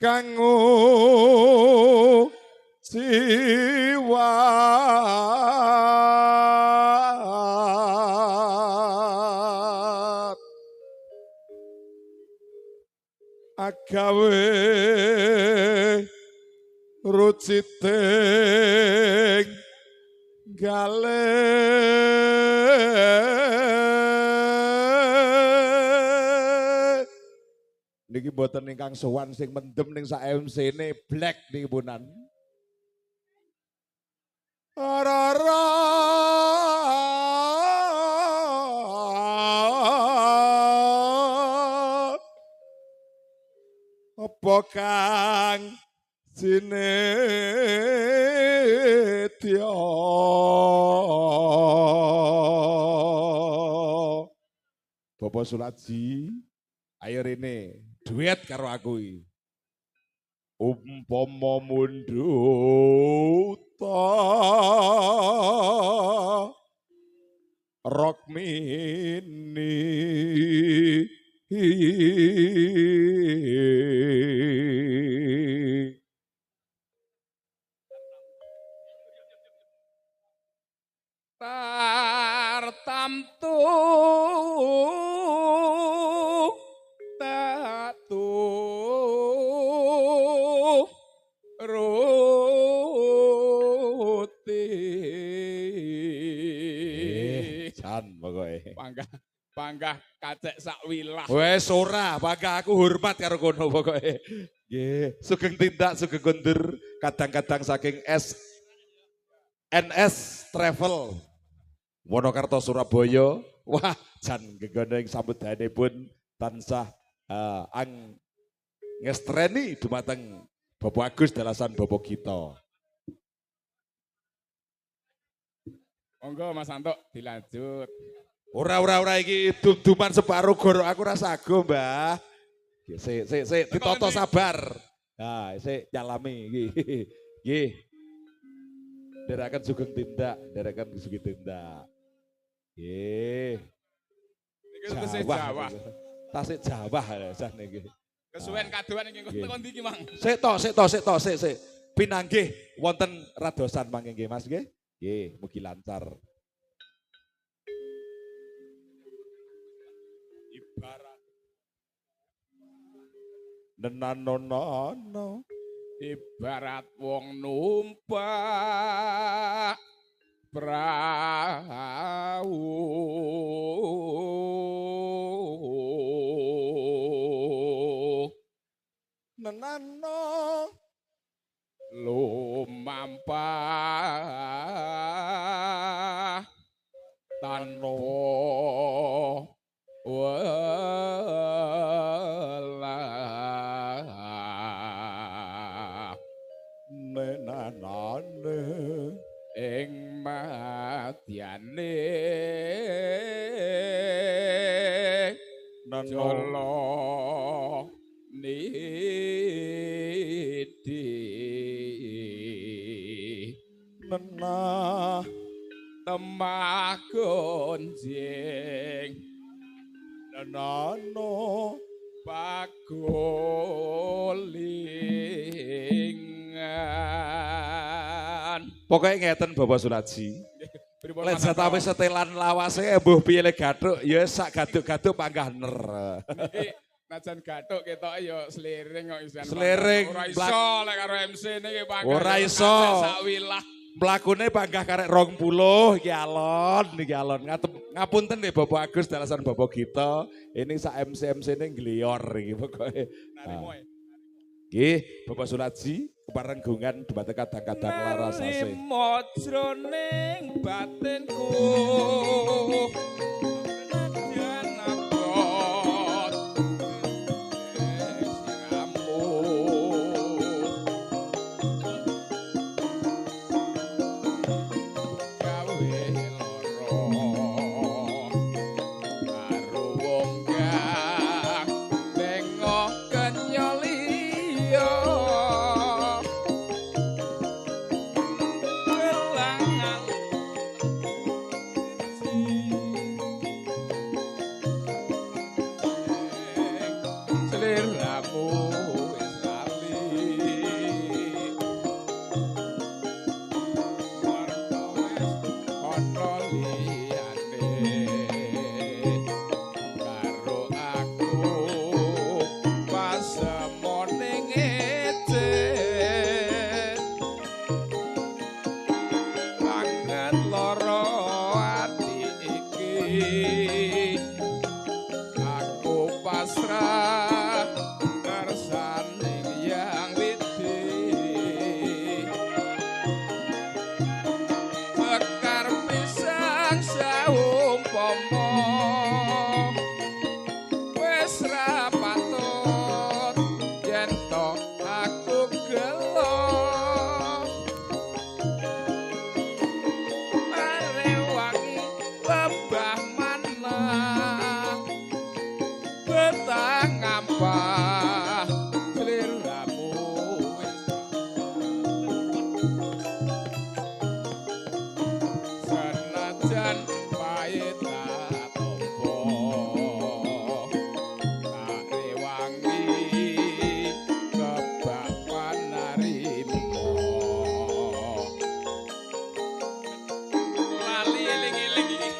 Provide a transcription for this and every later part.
kanggo jiwa agawe ruciting gale niki mboten ingkang sowan sing mendem ning sak MC-ne Black niki punan. Rara apa kang sinetya Bapak Suladji ayo rene duet karo aku iki umpama mundut rock mini tartamtu tatu ruti jan pokoke panggah kacek sak wilah wes ora bangga aku hormat karo kono pokoke nggih sugeng tindak sugeng kondur kadang-kadang saking NS Travel Wonokarto Surabaya wah jan gegandeng sambutanipun tansah ngestreni dumateng Bapak Agus dalasan Bapak kita. monggo Mas Anto dilanjut. Ora iki dum-duman separuh goro aku rasa sago, Mbah. Sik ditoto sabar. Nah, sik nyalami iki. Nggih. Nderakan sugeng tindak, nderakan sugeng tindak. Nggih. Niki tesih Jawa. Tasik Jawa jan iki. Kesuwen kadoan iki kok ndi iki, Mang? Sik. Pinanggih wonten radosan mangke nggih, Mas nggih. Nggih, mugi lancar. Ibarat nenanono ibarat wong numpak prau nenano lumampah tanpa welah nenanane ing madyane jolo nidi nenah temah gonjing nenano pagolingan. Pokoknya ngeten Bapak Suladji. Lek Mas satawe setelan lawase mbuh piye le gathuk ya sak gaduk-gaduk panggah ner. Niki najan gathuk ketok ya slering kok isian. Slering, Ora iso lek karo MC niki panggah. Ora iso. Sak wilah. Mlakune panggah karek 20 iki alon. Ngapunten nggih Bapak Agus dalasan Bapak kita. Ini sak MC ini nglior iki pokoke. Nggih, Bapak Suladji keparenggungan dumateng kadang-kadang larasase. Mojroning batinku najan abot siramu gawe loro karo wong kang tengok kenyoliya seliramu wis lali pasrah kersaning yang widi sekar pisang saumpama wis ra patut yen to aku gelo marewangi lebah mana betang ngampah sliramu wis senajan pahit tak tompo tak rewangi kebapan narimo lali eling-eling iki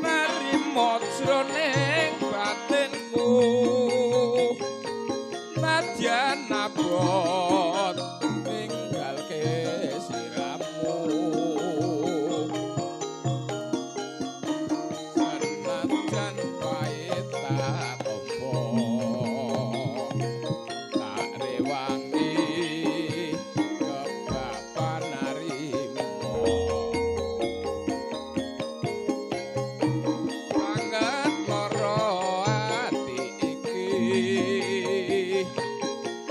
narimo jroning batinku nadyan abot ninggalke siramu senajan pahit tak tompo tak rewangi kebapan narimo sangat lara ati iki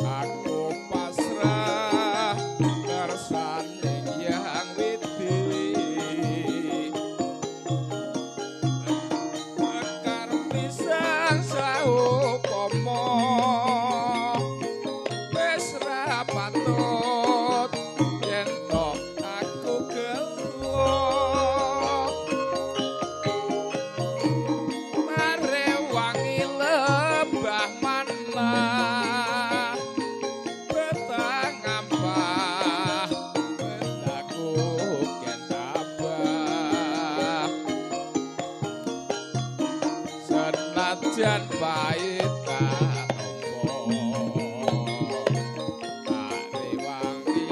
aku pasrah kersaning yang widi sekar pisang saupama wis ra patut yen to aku gelo marewangi lebah mana betang ngampah bendaku ken tabah senajan pahit tak tompo tak rewangi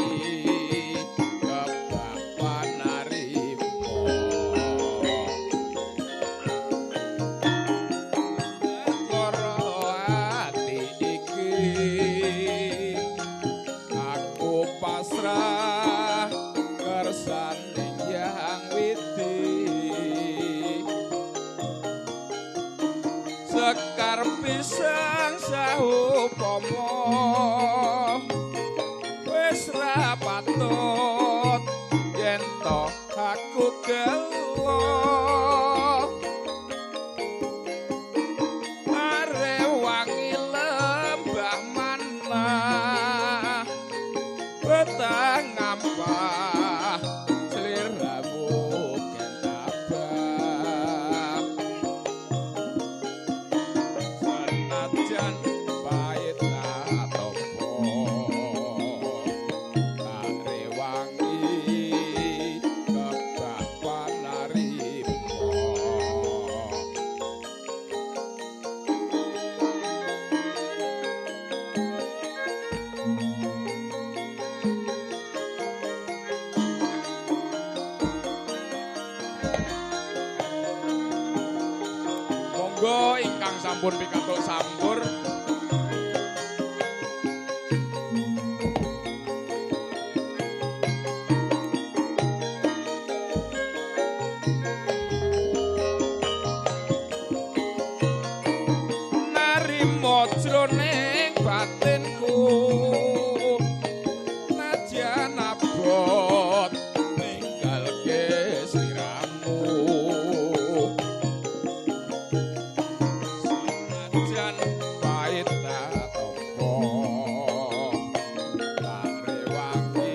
kebapan narimo lara ati iki aku pasrah kersaning yang widi sekar pisang saupama wis ra patut yen to aku gelo marewangi lembah mana betang ngampah sliramu ken tabah senajan pahit tak tompo tak rewangi kebapan narimo monggo ingkang sampun pikantuk sampur narimo jroning batinku nadyan abot ninggalke sliramu senajan pahit tak tompo tak rewangi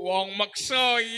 Wong meksa iki